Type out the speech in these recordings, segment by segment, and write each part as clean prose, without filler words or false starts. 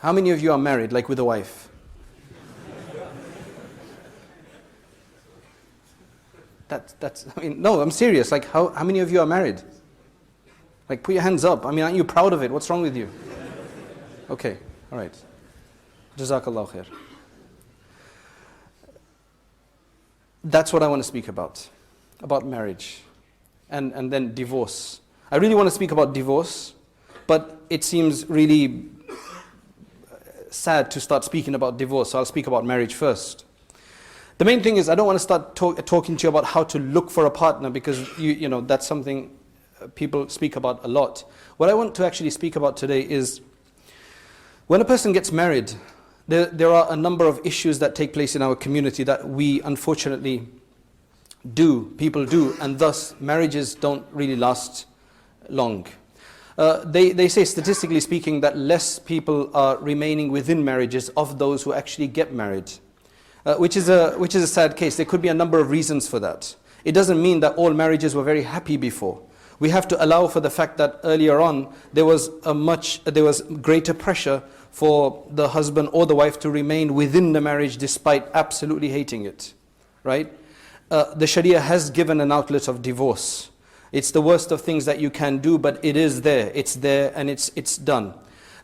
How many of you are married, like with a wife? No, I'm serious. Like, how many of you are married? Like, put your hands up. I mean, aren't you proud of it? What's wrong with you? Okay, all right. Jazakallah khair. That's what I want to speak about marriage and then divorce. I really want to speak about divorce, but it seems really sad to start speaking about divorce, so I'll speak about marriage first. The main thing is I don't want to start talking to you about how to look for a partner, because you know that's something people speak about a lot. What I want to actually speak about today is when a person gets married, there are a number of issues that take place in our community that we unfortunately people do, and thus marriages don't really last long. They say, statistically speaking, that less people are remaining within marriages of those who actually get married. Which is a sad case. There could be a number of reasons for that. It doesn't mean that all marriages were very happy before. We have to allow for the fact that earlier on there was greater pressure for the husband or the wife to remain within the marriage despite absolutely hating it, right? The Sharia has given an outlet of divorce. It's the worst of things that you can do, but it is there. It's there and it's done.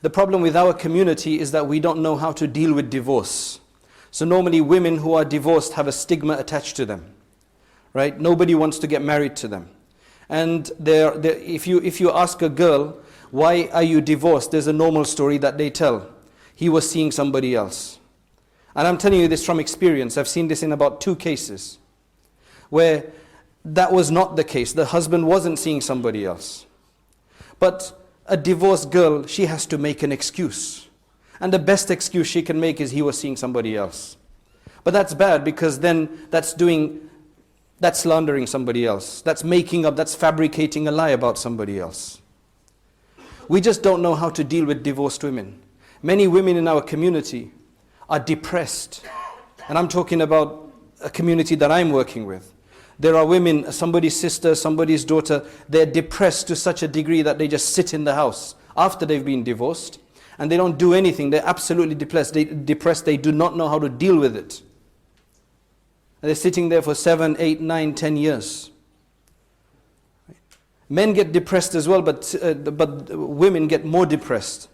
The problem with our community is that we don't know how to deal with divorce. So normally women who are divorced have a stigma attached to them, right? Nobody wants to get married to them. And if you ask a girl, why are you divorced? There's a normal story that they tell. He was seeing somebody else. And I'm telling you this from experience. I've seen this in about 2 cases where that was not the case. The husband wasn't seeing somebody else. But a divorced girl, she has to make an excuse. And the best excuse she can make is he was seeing somebody else. But that's bad, because then that's slandering somebody else. That's making up, that's fabricating a lie about somebody else. We just don't know how to deal with divorced women. Many women in our community are depressed. And I'm talking about a community that I'm working with. There are women, somebody's sister, somebody's daughter, they're depressed to such a degree that they just sit in the house after they've been divorced. And they don't do anything. They're absolutely depressed. They do not know how to deal with it. And they're sitting there for 7, 8, 9, 10 years. Men get depressed as well, but women get more depressed.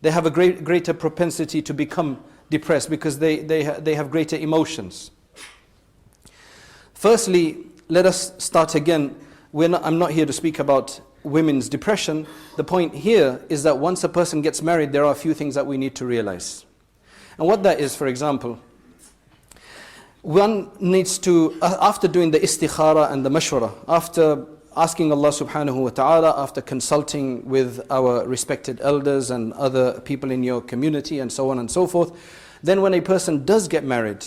They have a greater propensity to become depressed because they have greater emotions. Firstly, let us start again. I'm not here to speak about women's depression. The point here is that once a person gets married, there are a few things that we need to realize. And what that is, for example, one needs to, after doing the istikhara and the mashwara, after asking Allah subhanahu wa ta'ala, after consulting with our respected elders and other people in your community and so on and so forth, then when a person does get married,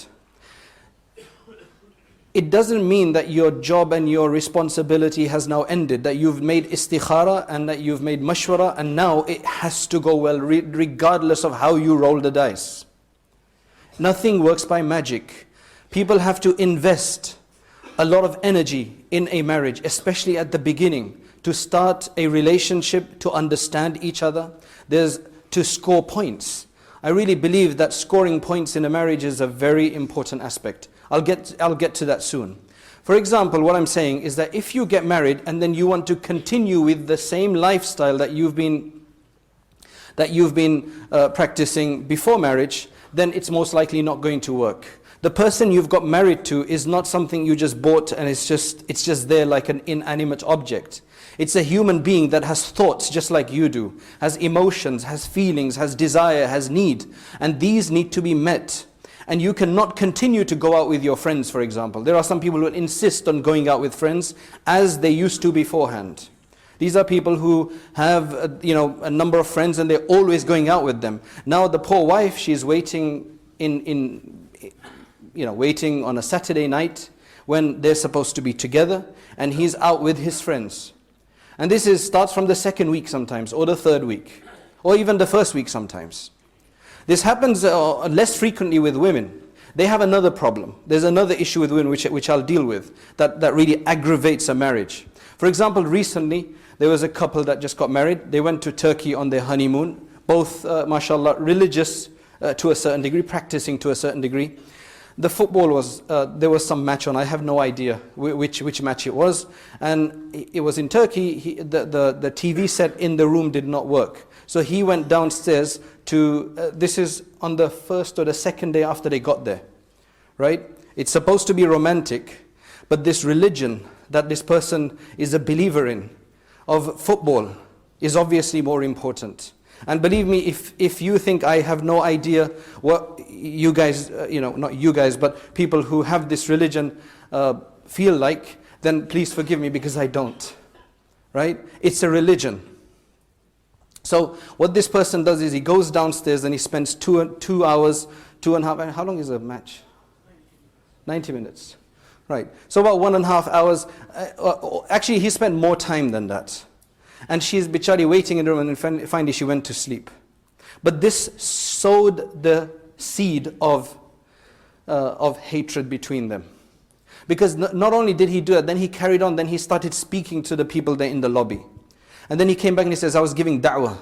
it doesn't mean that your job and your responsibility has now ended, that you've made istikhara and that you've made mashwara and now it has to go well regardless of how you roll the dice. Nothing works by magic. People have to invest a lot of energy in a marriage, especially at the beginning, to start a relationship, to understand each other. There's to score points. I really believe that scoring points in a marriage is a very important aspect. I'll get to that soon. For example, what I'm saying is that if you get married and then you want to continue with the same lifestyle that you've been practicing before marriage, then it's most likely not going to work. The person you've got married to is not something you just bought and it's just there like an inanimate object. It's a human being that has thoughts just like you do, has emotions, has feelings, has desire, has need, and these need to be met. And you cannot continue to go out with your friends, for example. There are some people who insist on going out with friends as they used to beforehand. These are people who have a number of friends and they're always going out with them. Now the poor wife, she's waiting waiting on a Saturday night when they're supposed to be together, and he's out with his friends. And this starts from the 2nd week sometimes, or the 3rd week, or even the 1st week sometimes. This happens less frequently with women. They have another problem. There's another issue with women which I'll deal with that really aggravates a marriage. For example, recently there was a couple that just got married. They went to Turkey on their honeymoon. both, mashallah, religious to a certain degree, practicing to a certain degree. The football was, there was some match on, I have no idea which match it was, and it was in Turkey. The TV set in the room did not work. So he went downstairs to, this is on the first or the second day after they got there, right? It's supposed to be romantic, but this religion that this person is a believer in, of football, is obviously more important. And believe me, if you think I have no idea what you guys, not you guys, but people who have this religion feel like, then please forgive me because I don't, right? It's a religion. So what this person does is he goes downstairs and he spends 2 hours, 2.5, how long is a match? 90 minutes. Right. So about 1.5 hours. Actually, he spent more time than that. And she's bichari waiting in the room, and finally she went to sleep. But this sowed the seed of hatred between them. Because not only did he do it, then he carried on, then he started speaking to the people there in the lobby. And then he came back and he says, I was giving da'wah.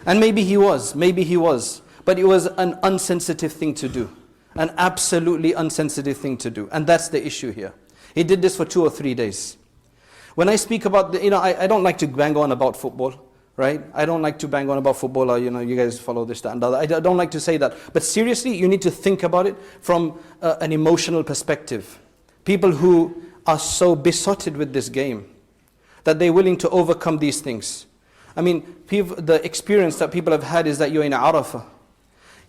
And maybe he was, but it was an unsensitive thing to do. An absolutely unsensitive thing to do. And that's the issue here. He did this for 2 or 3 days. When I speak about, I don't like to bang on about football, right? I don't like to bang on about football, or, you guys follow this, that, and the other. I don't like to say that. But seriously, you need to think about it from an emotional perspective. People who are so besotted with this game, that they're willing to overcome these things. I mean, the experience that people have had is that you're in Arafah.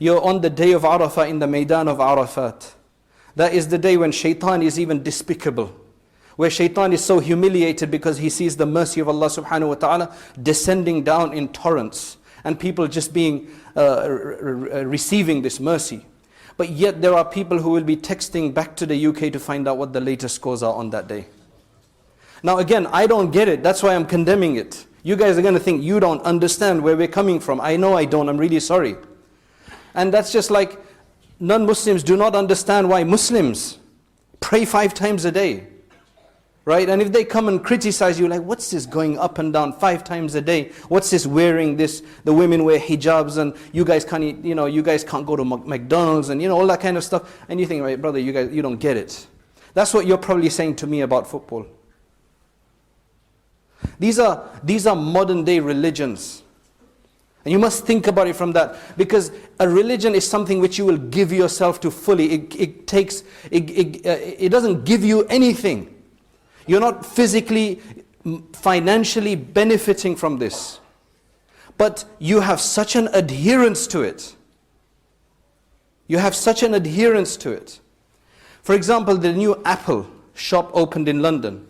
You're on the day of Arafah in the Maidan of Arafat. That is the day when shaitan is even despicable. Where shaitan is so humiliated because he sees the mercy of Allah subhanahu wa ta'ala descending down in torrents. And people just being, receiving this mercy. But yet there are people who will be texting back to the UK to find out what the latest scores are on that day. Now again, I don't get it. That's why I'm condemning it. You guys are going to think you don't understand where we're coming from. I know I don't. I'm really sorry. And that's just like non-Muslims do not understand why Muslims pray 5 times a day. Right? And if they come and criticize you, like, what's this going up and down 5 times a day? What's this wearing this? The women wear hijabs and you guys can't eat, you guys can't go to McDonald's and all that kind of stuff. And you think, right, brother, you don't get it. That's what you're probably saying to me about football. These are modern day religions. And you must think about it from that. Because a religion is something which you will give yourself to fully. It doesn't give you anything. You're not physically, financially benefiting from this. But you have such an adherence to it. You have such an adherence to it. For example, the new Apple shop opened in London.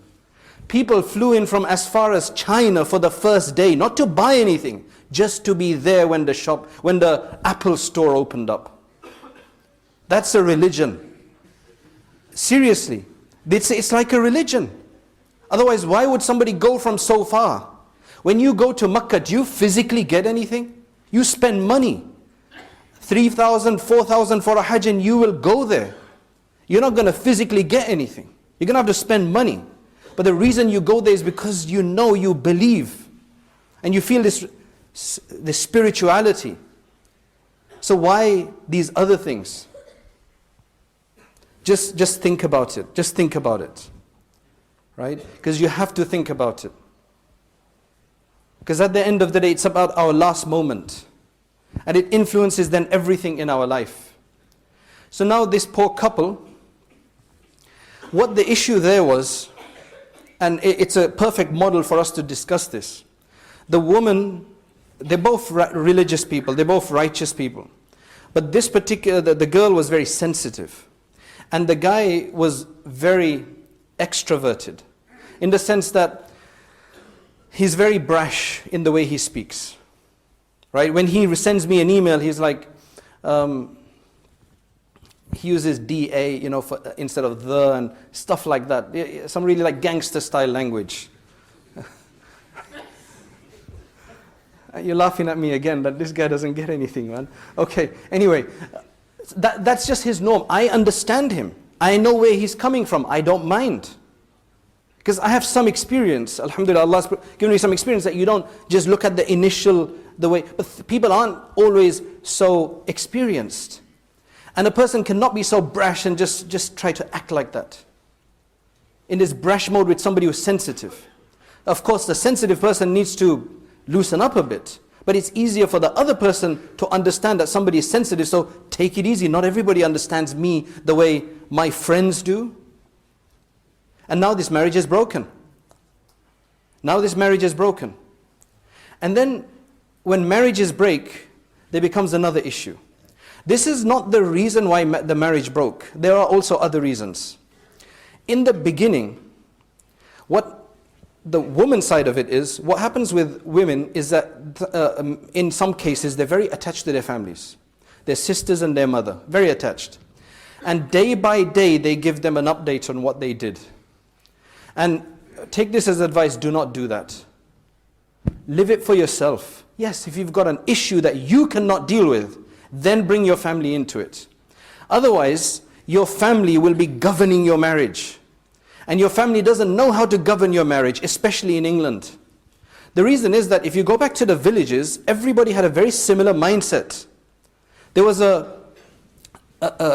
People flew in from as far as China for the first day, not to buy anything, just to be there when the Apple store opened up. That's a religion. Seriously, it's like a religion. Otherwise, why would somebody go from so far? When you go to Makkah, do you physically get anything? You spend money. 3,000, 4,000 for a Hajj and you will go there. You're not going to physically get anything. You're going to have to spend money. But the reason you go there is because you believe. And you feel this spirituality. So why these other things? Just think about it. Just think about it. Right? Because you have to think about it. Because at the end of the day, it's about our last moment. And it influences then everything in our life. So now this poor couple, what the issue there was, and it's a perfect model for us to discuss this. The woman, they're both religious people, they're both righteous people. But this particular, the girl was very sensitive. And the guy was very extroverted. In the sense that he's very brash in the way he speaks. Right? When he sends me an email, he's like, he uses DA, instead of the and stuff like that. Some really like gangster style language. You're laughing at me again, that this guy doesn't get anything, man. Okay, anyway, that's just his norm. I understand him. I know where he's coming from. I don't mind. Because I have some experience, alhamdulillah, Allah's given me some experience that you don't just look at the initial, the way, but people aren't always so experienced. And a person cannot be so brash and just try to act like that. In this brash mode with somebody who's sensitive. Of course, the sensitive person needs to loosen up a bit. But it's easier for the other person to understand that somebody is sensitive, so take it easy. Not everybody understands me the way my friends do. And now this marriage is broken. Now this marriage is broken. And then when marriages break, there becomes another issue. This is not the reason why the marriage broke. There are also other reasons. In the beginning, what the woman's side of it is, what happens with women is that in some cases they're very attached to their families. Their sisters and their mother, very attached. And day by day they give them an update on what they did. And take this as advice, do not do that. Live it for yourself. Yes, if you've got an issue that you cannot deal with, then bring your family into it. Otherwise, your family will be governing your marriage. And your family doesn't know how to govern your marriage, especially in England. The reason is that if you go back to the villages, everybody had a very similar mindset. There was a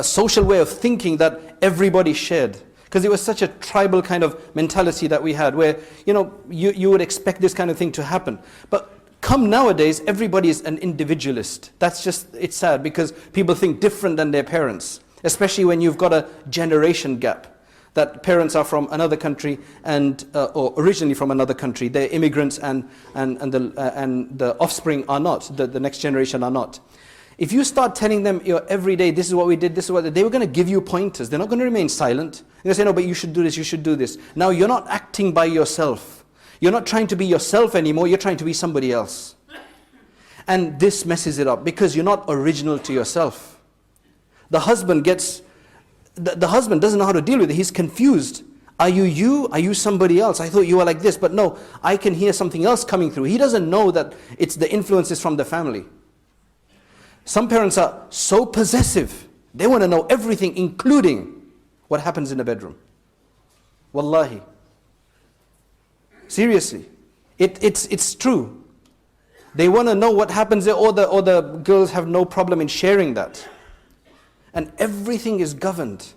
social way of thinking that everybody shared. Because it was such a tribal kind of mentality that we had, where you would expect this kind of thing to happen. But come nowadays, everybody is an individualist. It's sad, because people think different than their parents. Especially when you've got a generation gap. That parents are from another country or originally from another country. They're immigrants and the offspring are not. The next generation are not. If you start telling them every day, this is what we did, this is what they were going to give you pointers. They're not going to remain silent. They're going to say, no, but you should do this, you should do this. Now you're not acting by yourself. You're not trying to be yourself anymore. You're trying to be somebody else. And this messes it up because you're not original to yourself. The husband doesn't know how to deal with it. He's confused. Are you you? Are you somebody else? I thought you were like this, but no, I can hear something else coming through. He doesn't know that it's the influences from the family. Some parents are so possessive. They want to know everything, including what happens in the bedroom. Wallahi. Seriously. It's true. They want to know what happens there, or the girls have no problem in sharing that. And everything is governed.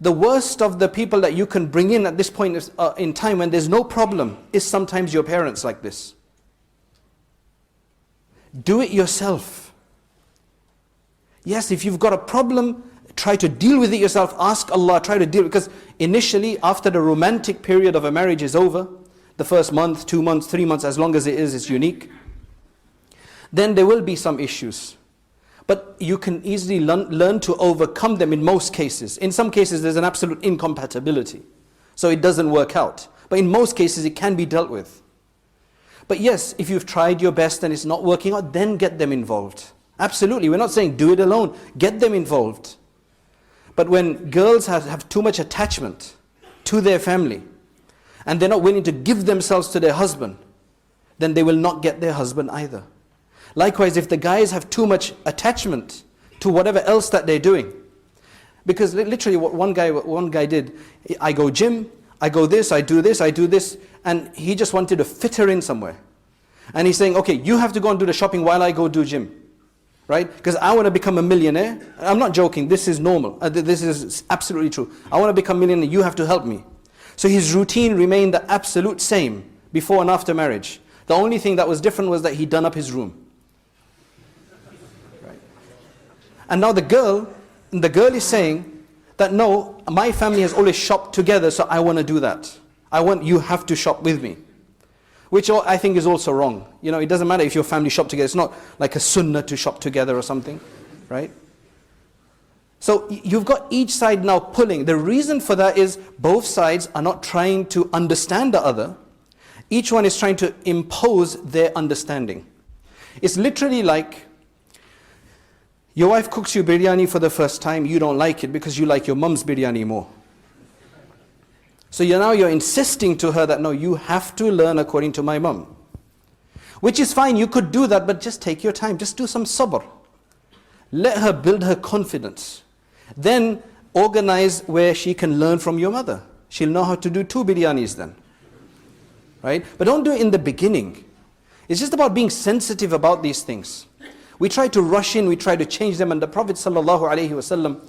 The worst of the people that you can bring in at this point in time when there's no problem is sometimes your parents like this. Do it yourself. Yes, if you've got a problem, try to deal with it yourself. Ask Allah, try to deal. Because initially, after the romantic period of a marriage is over, the first month, 2 months, 3 months, as long as it is, it's unique. Then there will be some issues. But you can easily learn to overcome them in most cases. In some cases, there's an absolute incompatibility. So it doesn't work out. But in most cases, it can be dealt with. But yes, if you've tried your best and it's not working out, then get them involved. Absolutely. We're not saying do it alone. Get them involved. But when girls have too much attachment to their family, and they're not willing to give themselves to their husband, then they will not get their husband either. Likewise, if the guys have too much attachment to whatever else that they're doing, because literally what one guy did, I go gym, I go this, I do this, and he just wanted to fit her in somewhere. And he's saying, okay, you have to go and do the shopping while I go do gym. Right? Because I want to become a millionaire. I'm not joking, this is normal. This is absolutely true. I want to become a millionaire, you have to help me. So his routine remained the absolute same before and after marriage. The only thing that was different was that he'd done up his room. Right? And now the girl is saying that no, my family has always shopped together, so I want to do that. You have to shop with me. Which I think is also wrong. It doesn't matter if your family shop together. It's not like a sunnah to shop together or something, right? So you've got each side now pulling. The reason for that is both sides are not trying to understand the other. Each one is trying to impose their understanding. It's literally like your wife cooks you biryani for the first time. You don't like it because you like your mum's biryani more. So you're insisting to her that no, you have to learn according to my mum. Which is fine, you could do that, but just take your time. Just do some sabr. Let her build her confidence. Then organize where she can learn from your mother. she'll know how to do 2 biryanis then. Right? But don't do it in the beginning. It's just about being sensitive about these things. We try to rush in, we try to change them, and the Prophet ﷺ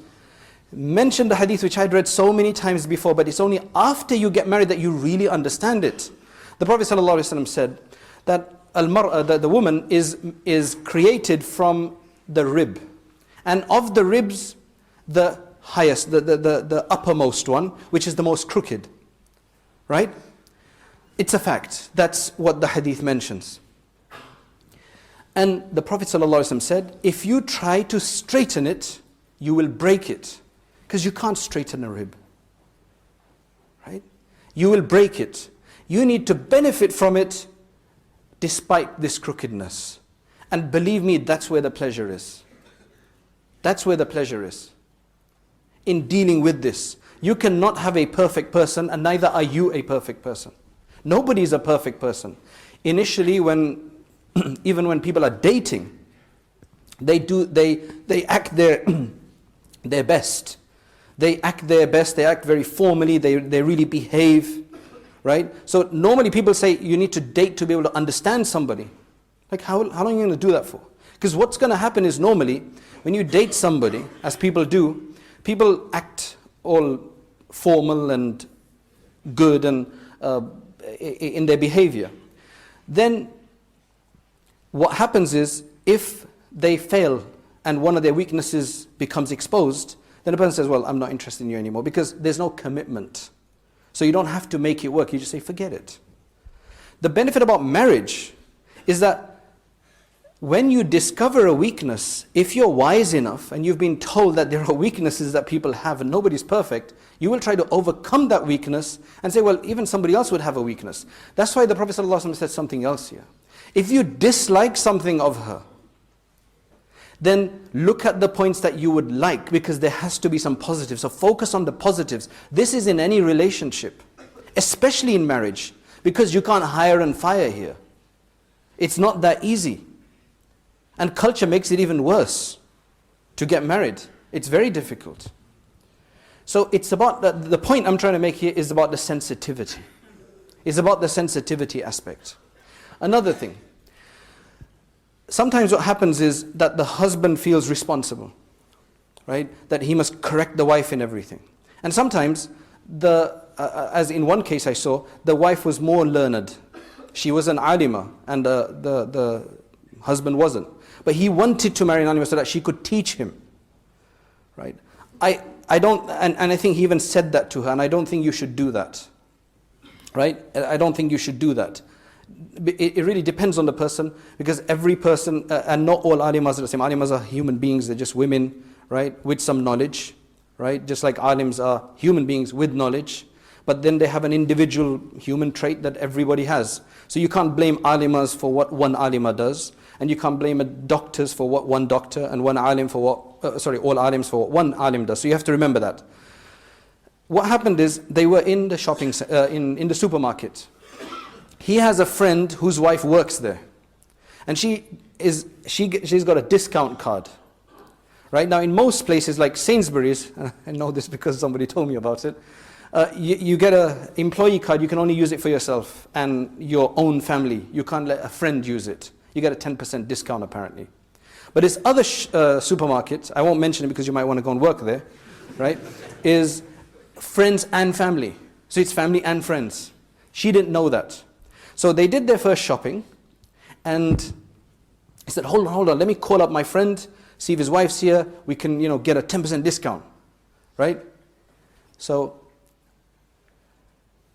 mentioned the hadith which I'd read so many times before, but it's only after you get married that you really understand it. The Prophet ﷺ said that the woman is created from the rib. And of the ribs, the highest, the uppermost one, which is the most crooked. Right? It's a fact. That's what the hadith mentions. And the Prophet ﷺ said, if you try to straighten it, you will break it. Because you can't straighten a rib. Right? You will break it. You need to benefit from it despite this crookedness. And believe me, that's where the pleasure is. That's where the pleasure is. In dealing with this. You cannot have a perfect person, and neither are you a perfect person. Nobody is a perfect person. Initially, even when people are dating, they act their best. They act their best, they act very formally, they really behave, right? So normally people say you need to date to be able to understand somebody. Like how long are you going to do that for? Because what's going to happen is normally when you date somebody, as people do, people act all formal and good and in their behavior. Then what happens is if they fail and one of their weaknesses becomes exposed, then the person says, well, I'm not interested in you anymore, because there's no commitment. So you don't have to make it work, you just say, forget it. The benefit about marriage is that when you discover a weakness, if you're wise enough and you've been told that there are weaknesses that people have and nobody's perfect, you will try to overcome that weakness and say, well, even somebody else would have a weakness. That's why the Prophet ﷺ said something else here. If you dislike something of her, then look at the points that you would like, because there has to be some positives. So focus on the positives. This is in any relationship, especially in marriage, because you can't hire and fire here. It's not that easy. And culture makes it even worse to get married. It's very difficult. So it's about, the point I'm trying to make here is about the sensitivity. It's about the sensitivity aspect. Another thing. Sometimes what happens is that the husband feels responsible, right? That he must correct the wife in everything. And sometimes, as in one case I saw, the wife was more learned. She was an alima and the husband wasn't. But he wanted to marry an alima so that she could teach him, right? I don't, and I think he even said that to her, and I don't think you should do that, right? I don't think you should do that. It really depends on the person, because every person, and not all alimas are the same. Alimas are human beings, they're just women, right, with some knowledge, right? Just like alims are human beings with knowledge, but then they have an individual human trait that everybody has. So you can't blame alimas for what one alima does, and you can't blame doctors for what one doctor, and one alim for what, all alims for what one alim does. So you have to remember that. What happened is, they were in the shopping, in the supermarket. He has a friend whose wife works there, and she's got a discount card. Right now, in most places like Sainsbury's, I know this because somebody told me about it. You get an employee card. You can only use it for yourself and your own family. You can't let a friend use it. You get a 10% discount apparently. But this other supermarket, I won't mention it because you might want to go and work there, right? Is friends and family. So it's family and friends. She didn't know that. So they did their first shopping, and he said, hold on, let me call up my friend, see if his wife's here, we can, get a 10% discount, right? So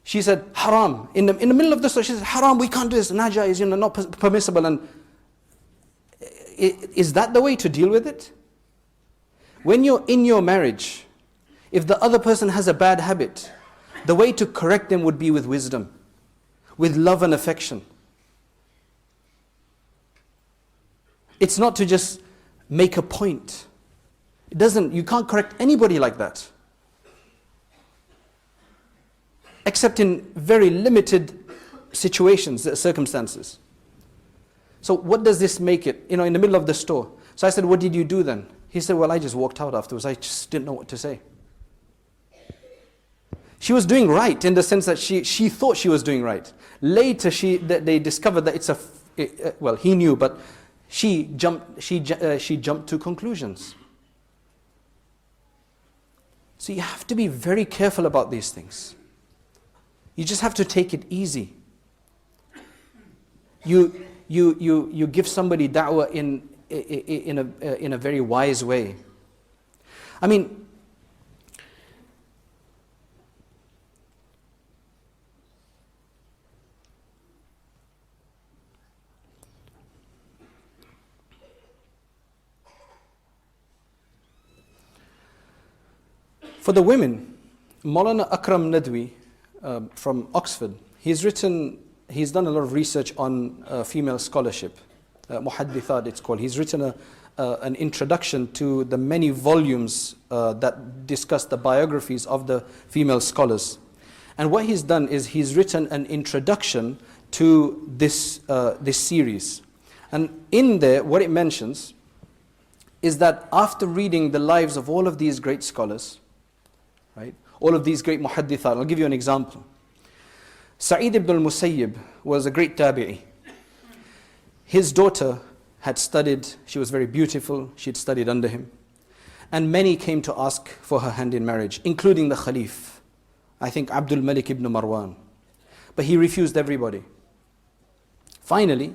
she said, haram. In the middle of the store, she said, haram, we can't do this. Naja is not permissible. And is that the way to deal with it? When you're in your marriage, if the other person has a bad habit, the way to correct them would be with wisdom, with love and affection. It's not to just make a point. You can't correct anybody like that. Except in very limited situations, circumstances. So what does this make it? In the middle of the store. So I said, what did you do then? He said, well, I just walked out afterwards. I just didn't know what to say. She was doing right in the sense that she thought she was doing right. Later they discovered that well, he knew, but she jumped to conclusions. So you have to be very careful about these things. You just have to take it easy. You give somebody da'wah in a very wise way. I mean, for the women, Maulana Akram Nadwi from Oxford, he's done a lot of research on female scholarship, Muhaddithat it's called. He's written an introduction to the many volumes that discuss the biographies of the female scholars. And what he's done is he's written an introduction to this series. And in there, what it mentions is that after reading the lives of all of these great scholars, right, all of these great muhaddithat, I'll give you an example. Sa'id ibn al-Musayyib was a great tabi'i. His daughter had studied, she was very beautiful, she had studied under him. And many came to ask for her hand in marriage, including the Khalif, I think Abdul Malik ibn Marwan. But he refused everybody. Finally,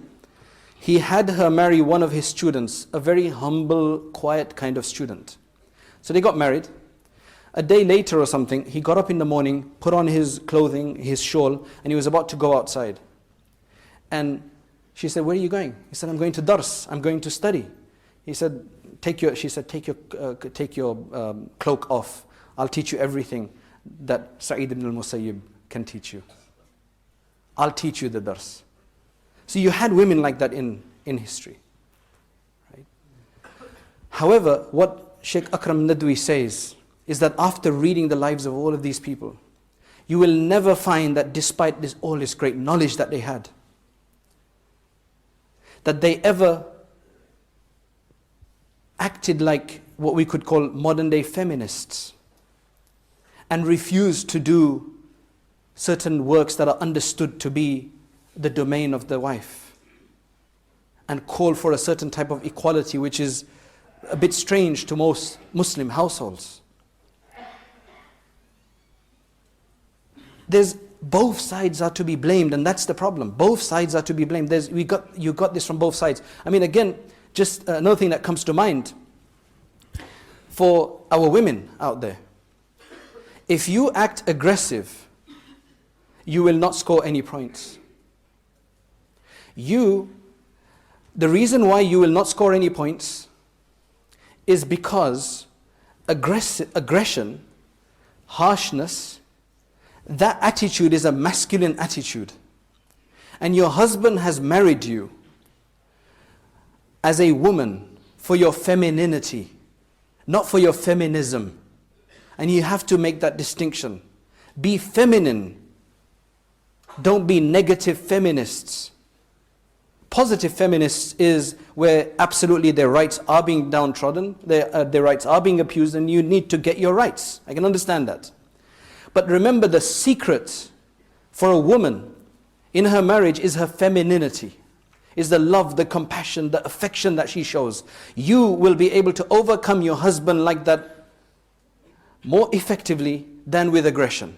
he had her marry one of his students, a very humble, quiet kind of student. So they got married. A day later or something, he got up in the morning, put on his clothing, his shawl, and he was about to go outside. And she said, "Where are you going?" He said, "I'm going to dars, I'm going to study." He said, take your cloak off. I'll teach you everything that Sa'id ibn al-Musayyib can teach you. I'll teach you the dars. So you had women like that in history. Right? However, what Sheikh Akram Nadwi says is that after reading the lives of all of these people, you will never find that despite all this great knowledge that they had, that they ever acted like what we could call modern day feminists and refused to do certain works that are understood to be the domain of the wife and call for a certain type of equality which is a bit strange to most Muslim households. Both sides are to be blamed, and that's the problem. Both sides are to be blamed. You got this from both sides. I mean, again, just another thing that comes to mind for our women out there. If you act aggressive, you will not score any points. The reason why you will not score any points is because aggression, harshness, that attitude is a masculine attitude. And your husband has married you as a woman for your femininity, not for your feminism. And you have to make that distinction. Be feminine. Don't be negative feminists. Positive feminists is where absolutely their rights are being downtrodden, their rights are being abused, and you need to get your rights. I can understand that. But remember, the secret for a woman in her marriage is her femininity, is the love, the compassion, the affection that she shows. You will be able to overcome your husband like that more effectively than with aggression.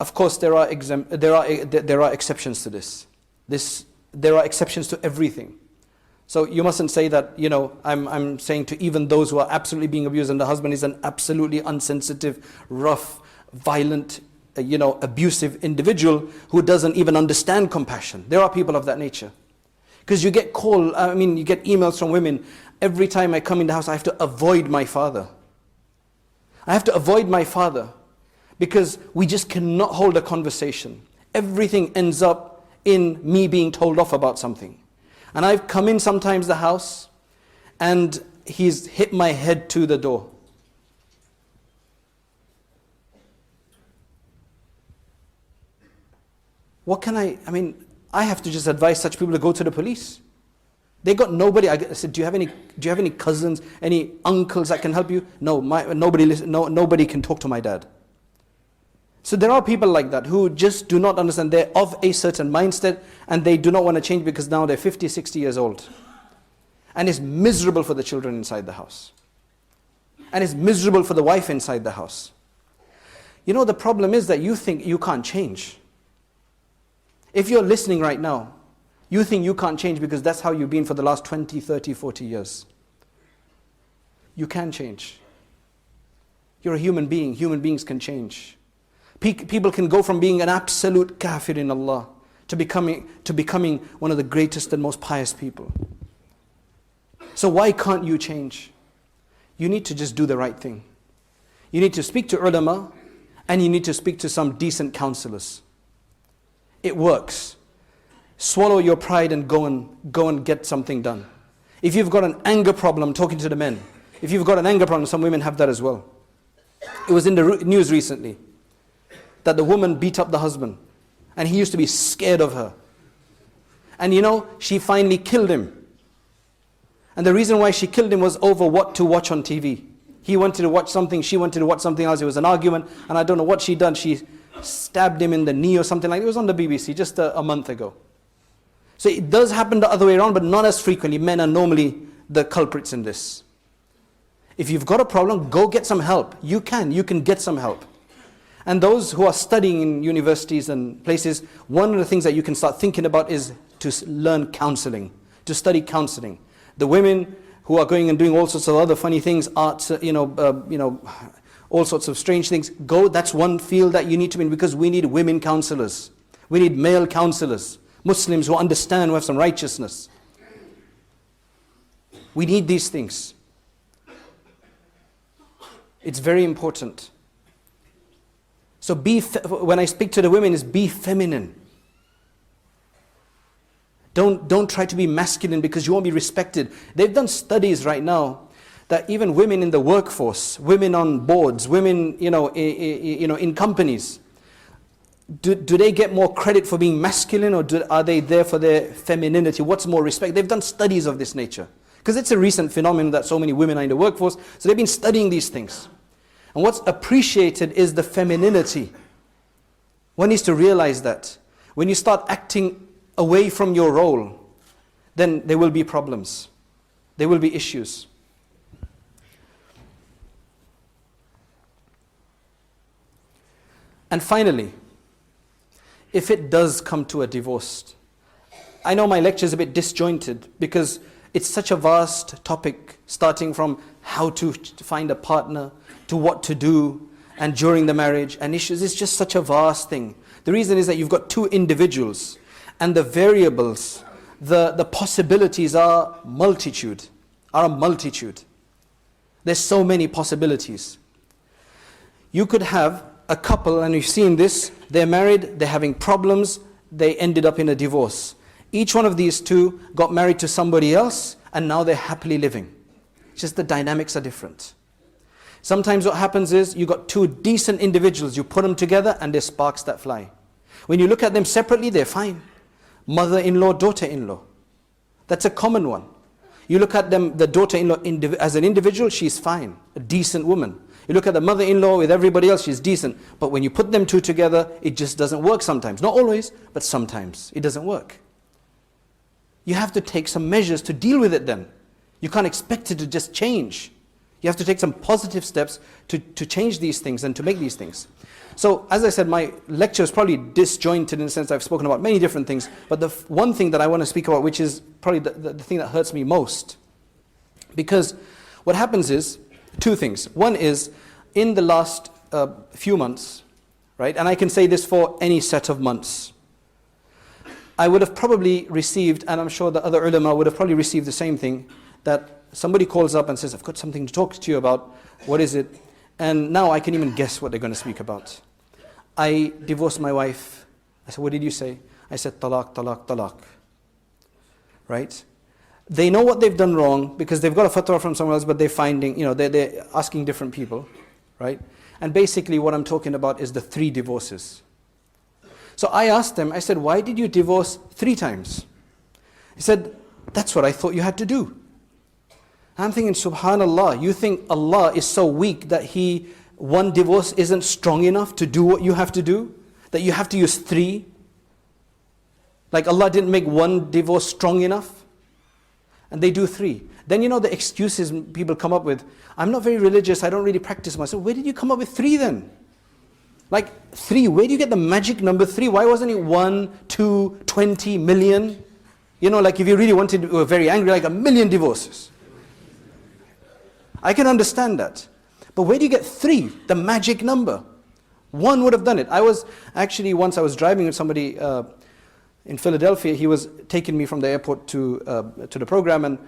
Of course, there are exceptions to this. There are exceptions to everything. So you mustn't say that, I'm saying to even those who are absolutely being abused and the husband is an absolutely unsensitive, rough, violent, abusive individual who doesn't even understand compassion. There are people of that nature. Because you get you get emails from women, every time I come in the house I have to avoid my father. I have to avoid my father because we just cannot hold a conversation. Everything ends up in me being told off about something. And I've come in sometimes the house and he's hit my head to the door. What can I have to just advise such people to go to the police. They got nobody. I said, do you have any cousins, any uncles that can help you? No, nobody can talk to my dad. So there are people like that who just do not understand. They're of a certain mindset and they do not want to change because now they're 50, 60 years old. And it's miserable for the children inside the house. And it's miserable for the wife inside the house. You know, the problem is that you think you can't change. If you're listening right now, you think you can't change because that's how you've been for the last 20, 30, 40 years. You can change. You're a human being. Human beings can change. People can go from being an absolute kafir in Allah to becoming one of the greatest and most pious people. So why can't you change? You need to just do the right thing. You need to speak to ulama and you need to speak to some decent counselors. It works. Swallow your pride and go and get something done. If you've got an anger problem, talking to the men. If you've got an anger problem, some women have that as well. It was in the news recently that the woman beat up the husband and he used to be scared of her. And you know, she finally killed him. And the reason why she killed him was over what to watch on TV. He wanted to watch something, she wanted to watch something else. It was an argument and I don't know what she done. She stabbed him in the knee or something like that. It was on the BBC just a month ago. So it does happen the other way around, but not as frequently. Men are normally the culprits in this. If you've got a problem, go get some help. You can get some help. And those who are studying in universities and places, one of the things that you can start thinking about is to learn counseling, to study counseling. The women who are going and doing all sorts of other funny things, arts, all sorts of strange things, go, that's one field that you need to be in, because we need women counselors. We need male counselors, Muslims who understand, who have some righteousness. We need these things. It's very important. So when I speak to the women, is be feminine. Don't try to be masculine because you won't be respected. They've done studies right now that even women in the workforce, women on boards, women in companies, do they get more credit for being masculine, or are they there for their femininity? What's more respect? They've done studies of this nature because it's a recent phenomenon that so many women are in the workforce. So they've been studying these things. And what's appreciated is the femininity. One needs to realize that. When you start acting away from your role, then there will be problems. There will be issues. And finally, if it does come to a divorce, I know my lecture is a bit disjointed because it's such a vast topic, starting from how to find a partner, to what to do, and during the marriage, and issues. It's just such a vast thing. The reason is that you've got two individuals, and the variables, the possibilities are a multitude. There's so many possibilities. You could have a couple, and you've seen this, they're married, they're having problems, they ended up in a divorce. Each one of these two got married to somebody else, and now they're happily living. It's just the dynamics are different. Sometimes what happens is you got two decent individuals, you put them together and there's sparks that fly. When you look at them separately, they're fine. Mother-in-law, daughter-in-law. That's a common one. You look at them, the daughter-in-law as an individual, she's fine, a decent woman. You look at the mother-in-law with everybody else, she's decent. But when you put them two together, it just doesn't work sometimes. Not always, but sometimes it doesn't work. You have to take some measures to deal with it then. You can't expect it to just change. You have to take some positive steps to change these things and to make these things. So, as I said, my lecture is probably disjointed in the sense I've spoken about many different things, but the one thing that I want to speak about, which is probably the thing that hurts me most, because what happens is, two things. One is, in the last few months, right, and I can say this for any set of months, I would have probably received, and I'm sure the other ulama would have probably received the same thing, that somebody calls up and says, I've got something to talk to you about. What is it? And now I can even guess what they're going to speak about. I divorced my wife. I said, what did you say? I said, talaq, talaq, talaq. Right? They know what they've done wrong because they've got a fatwa from someone else, but they're finding, they're asking different people. Right? And basically what I'm talking about is the 3 divorces. So I asked them, I said, why did you divorce 3 times? He said, that's what I thought you had to do. I'm thinking, subhanallah, you think Allah is so weak that He one divorce isn't strong enough to do what you have to do? That you have to use 3? Like Allah didn't make one divorce strong enough? And they do 3. Then the excuses people come up with. I'm not very religious, I don't really practice myself. Where did you come up with 3 then? Like 3, where do you get the magic number 3? Why wasn't it 1, 2, 20 million? Like if you really wanted, you were very angry, like 1 million divorces. I can understand that. But where do you get 3, the magic number? 1 would have done it. Once I was driving with somebody in Philadelphia. He was taking me from the airport to the program, and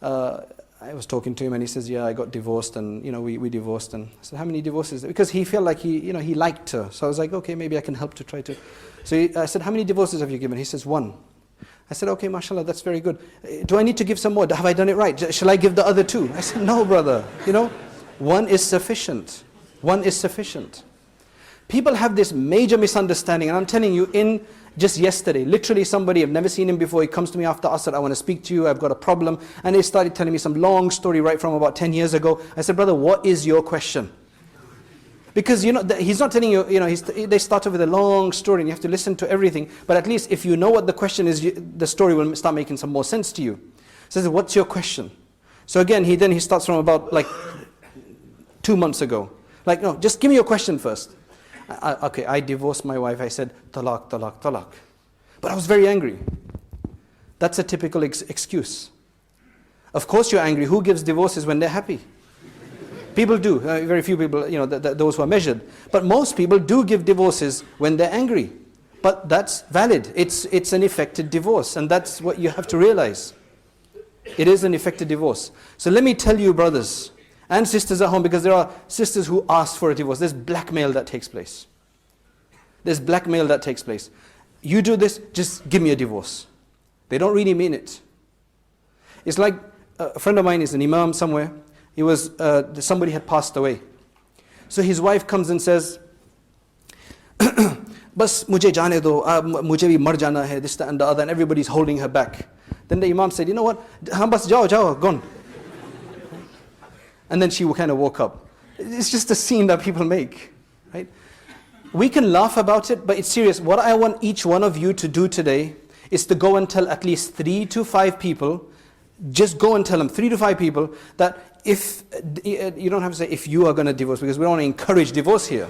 I was talking to him, and he says, yeah, I got divorced, and we divorced. And I said, how many divorces? Because he felt like he liked her. So I was like, okay, maybe I can help to try to. So I said, how many divorces have you given? He says, 1. I said, okay, mashallah, that's very good. Do I need to give some more? Have I done it right? Shall I give the other 2? I said, no, brother. 1 is sufficient. 1 is sufficient. People have this major misunderstanding, and I'm telling you, just yesterday, literally somebody, I've never seen him before, he comes to me after Asr, I want to speak to you, I've got a problem, and he started telling me some long story right from about 10 years ago. I said, brother, what is your question? Because he's not telling you, they start off with a long story and you have to listen to everything, but at least if you know what the question is, the story will start making some more sense to you. So I said, what's your question? So again, he starts from about like 2 months ago. Like, no, just give me your question first. Okay, I divorced my wife. I said, talaq, talaq, talaq. But I was very angry. That's a typical excuse. Of course you're angry. Who gives divorces when they're happy? People do. Very few people, those who are measured. But most people do give divorces when they're angry. But that's valid. It's an effective divorce. And that's what you have to realize. It is an effective divorce. So let me tell you, brothers and sisters at home, because there are sisters who ask for a divorce. There's blackmail that takes place. There's blackmail that takes place. You do this, just give me a divorce. They don't really mean it. It's like a friend of mine is an imam somewhere. Somebody had passed away. So his wife comes and says, Bas mujhe jaane do, mujhe bhi mar jana hai, this, that and the other, and everybody's holding her back. Then the imam said, you know what, haan bas jao, gone. And then she kind of woke up. It's just a scene that people make, right? We can laugh about it, but it's serious. What I want each one of you to do today is to go and tell at least 3 to 5 people, just go and tell them, 3 to 5 people, that if, you don't have to say if you are going to divorce, because we don't want to encourage divorce here.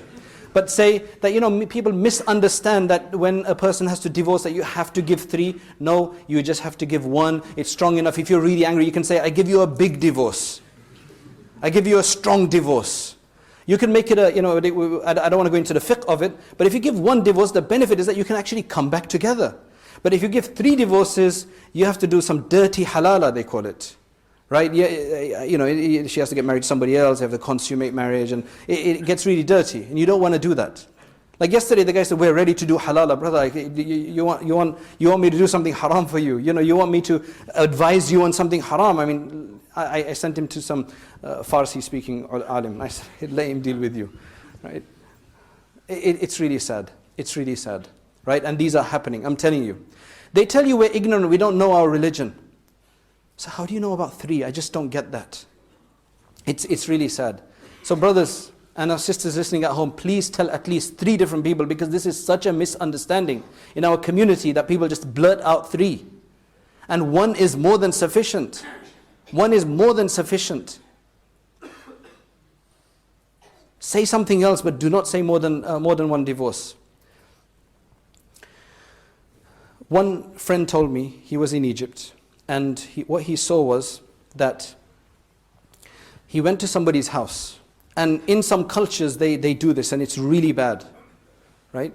But say that, people misunderstand that when a person has to divorce that you have to give 3. No, you just have to give 1. It's strong enough. If you're really angry, you can say, I give you a big divorce. I give you a strong divorce. You can make it I don't want to go into the fiqh of it, but if you give 1 divorce, the benefit is that you can actually come back together. But if you give 3 divorces, you have to do some dirty halala, they call it. Right? She has to get married to somebody else, they have to consummate marriage, and it gets really dirty, and you don't want to do that. Like yesterday, the guy said, we're ready to do halala. Brother, you want me to do something haram for you? You want me to advise you on something haram? I mean, I sent him to some Farsi-speaking alim. I said, let him deal with you. Right? It's really sad. It's really sad. Right? And these are happening. I'm telling you. They tell you we're ignorant. We don't know our religion. So how do you know about 3? I just don't get that. It's really sad. So brothers and our sisters listening at home, please tell at least 3 different people, because this is such a misunderstanding in our community that people just blurt out 3. And 1 is more than sufficient. 1 is more than sufficient. Say something else, but do not say more than 1 divorce. One friend told me he was in Egypt, and what he saw was that he went to somebody's house, and in some cultures they do this, and it's really bad, right?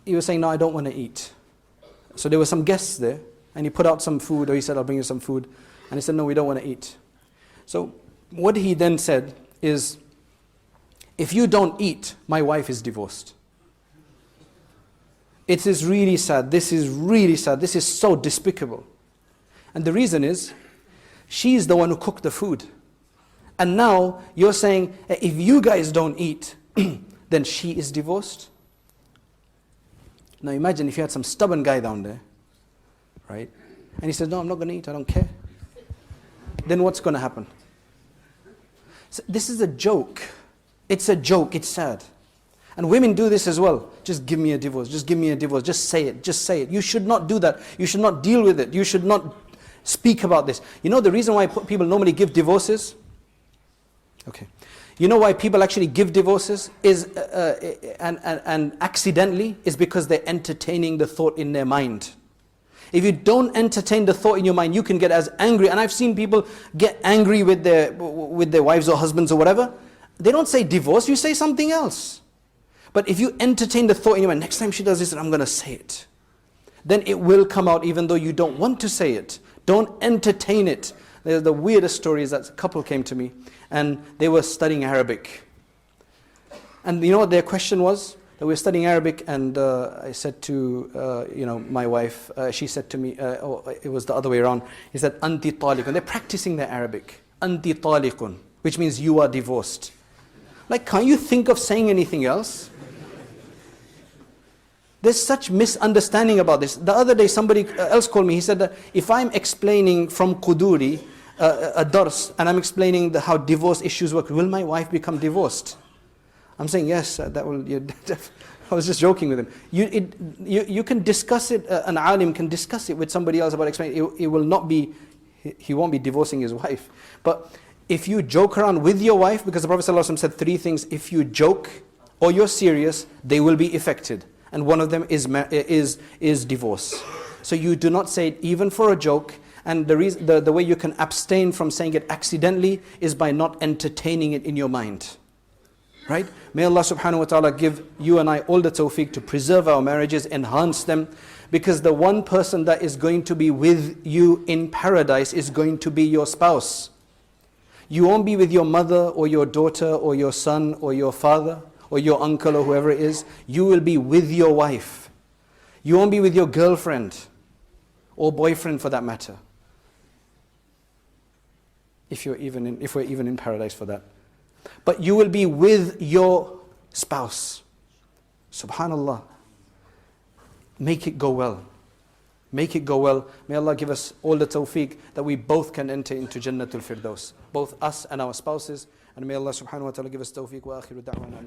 He was saying, no, I don't want to eat. So there were some guests there, and he put out some food, or he said, I'll bring you some food. And he said, no, we don't want to eat. So what he then said is, if you don't eat, my wife is divorced. It is really sad. This is really sad. This is so despicable. And the reason is, she's the one who cooked the food. And now you're saying, if you guys don't eat, then she is divorced. Now imagine if you had some stubborn guy down there, right? And he says, no, I'm not going to eat, I don't care. Then what's going to happen? This is a joke. It's a joke, it's sad. And women do this as well. Just give me a divorce, just give me a divorce, just say it, just say it. You should not do that. You should not deal with it. You should not speak about this. You know the reason why people normally give divorces? Okay. You know why people actually give divorces is and accidentally is because they're entertaining the thought in their mind. If you don't entertain the thought in your mind, you can get as angry. And I've seen people get angry with their wives or husbands or whatever. They don't say divorce, you say something else. But if you entertain the thought in your mind, next time she does this, I'm going to say it. Then it will come out even though you don't want to say it. Don't entertain it. The weirdest story is that a couple came to me and they were studying Arabic. And you know what their question was? That we were studying Arabic, and I said to my wife, she said to me, it was the other way around. He said, Anti taliqun. They're practicing their Arabic. Anti taliqun, which means you are divorced. Like, can't you think of saying anything else? There's such misunderstanding about this. The other day somebody else called me. He said that if I'm explaining from Quduri, a dars, and I'm explaining how divorce issues work, will my wife become divorced? I'm saying yes, that will. I was just joking with him. You can discuss it. An alim can discuss it with somebody else about explaining. It will not be. He won't be divorcing his wife. But if you joke around with your wife, because the Prophet ﷺ said 3 things: if you joke or you're serious, they will be affected, and one of them is divorce. So you do not say it even for a joke. And the way you can abstain from saying it accidentally is by not entertaining it in your mind. Right? May Allah subhanahu wa ta'ala give you and I all the tawfiq to preserve our marriages, enhance them, because the one person that is going to be with you in paradise is going to be your spouse. You won't be with your mother or your daughter or your son or your father or your uncle or whoever it is. You will be with your wife. You won't be with your girlfriend or boyfriend for that matter. If we're even in paradise for that. But you will be with your spouse. Subhanallah. Make it go well. Make it go well. May Allah give us all the tawfiq that we both can enter into Jannatul Firdaus. Both us and our spouses. And may Allah subhanahu wa ta'ala give us tawfiq wa akhiru da'wana.